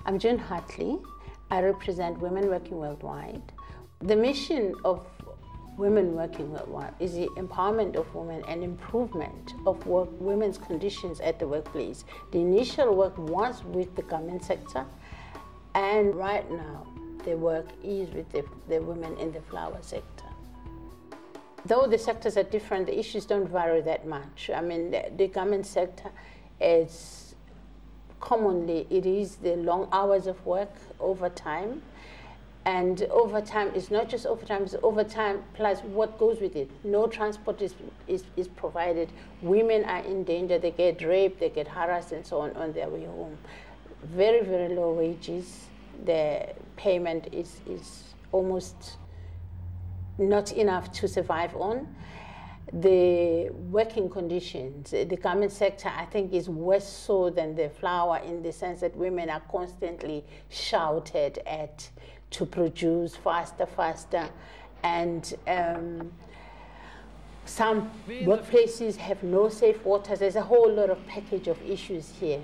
I'm June Hartley. I represent Women Working Worldwide. The mission of Women Working Worldwide is the empowerment of women and improvement of women's conditions at the workplace. The initial work was with the government sector, and right now the work is with the women in the flower sector. Though the sectors are different, the issues don't vary that much. I mean, the government sector is commonly, it is the long hours of work, overtime. And overtime is not just overtime, it's overtime plus what goes with it. No transport is provided. Women are in danger, they get raped, they get harassed and so on their way home. Very, very low wages. The payment is almost not enough to survive on. The working conditions, the garment sector, I think, is worse so than the flower, in the sense that women are constantly shouted at to produce faster, and some workplaces have no safe waters. There's a whole lot of package of issues here.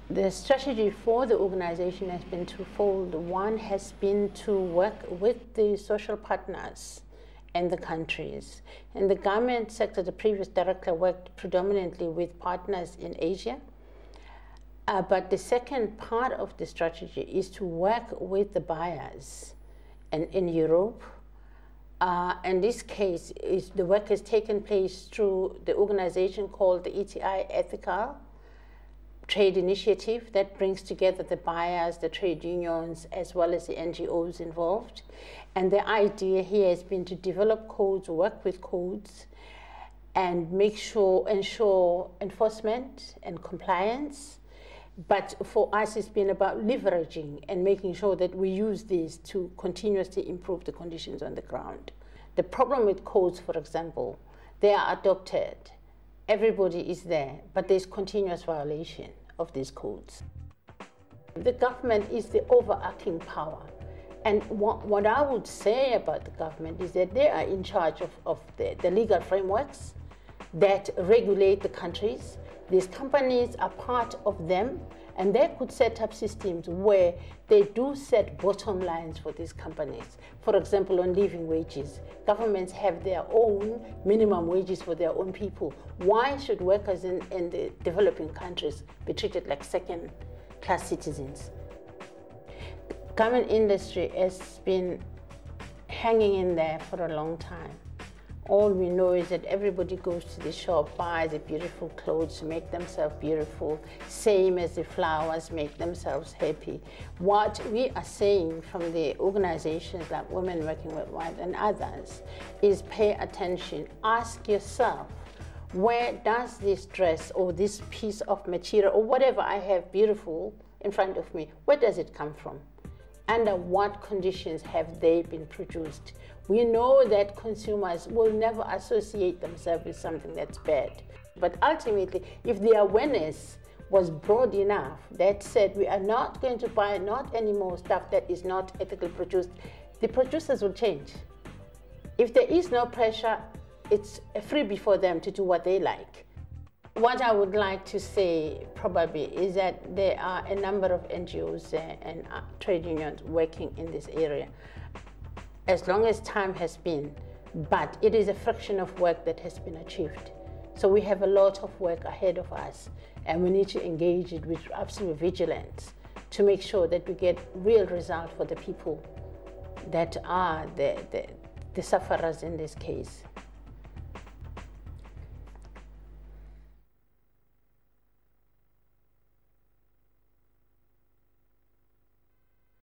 The strategy for the organization has been twofold. One has been to work with the social partners in the countries. In the garment sector, the previous director worked predominantly with partners in Asia. But the second part of the strategy is to work with the buyers in Europe. In this case, the work has taken place through the organization called the ETI Ethical Trade Initiative that brings together the buyers, the trade unions, as well as the NGOs involved. And the idea here has been to develop codes, work with codes, and ensure enforcement and compliance. But for us, it's been about leveraging and making sure that we use these to continuously improve the conditions on the ground. The problem with codes, for example, they are adopted. Everybody is there, but there's continuous violation of these codes. The government is the overarching power. And what I would say about the government is that they are in charge of the legal frameworks that regulate the countries. These companies are part of them, and they could set up systems where they do set bottom lines for these companies. For example, on living wages, governments have their own minimum wages for their own people. Why should workers in the developing countries be treated like second-class citizens? The garment industry has been hanging in there for a long time. All we know is that everybody goes to the shop, buys the beautiful clothes, make themselves beautiful, same as the flowers make themselves happy. What we are saying from the organizations like Women Working Worldwide and others is pay attention. Ask yourself, where does this dress or this piece of material or whatever I have beautiful in front of me, where does it come from? Under what conditions have they been produced? We know that consumers will never associate themselves with something that's bad. But ultimately, if the awareness was broad enough that said we are not going to buy not any more stuff that is not ethically produced, the producers will change. If there is no pressure, it's a freebie for them to do what they like. What I would like to say probably is that there are a number of NGOs and trade unions working in this area, as long as time has been, but it is a fraction of work that has been achieved. So we have a lot of work ahead of us, and we need to engage it with absolute vigilance to make sure that we get real results for the people that are the sufferers in this case.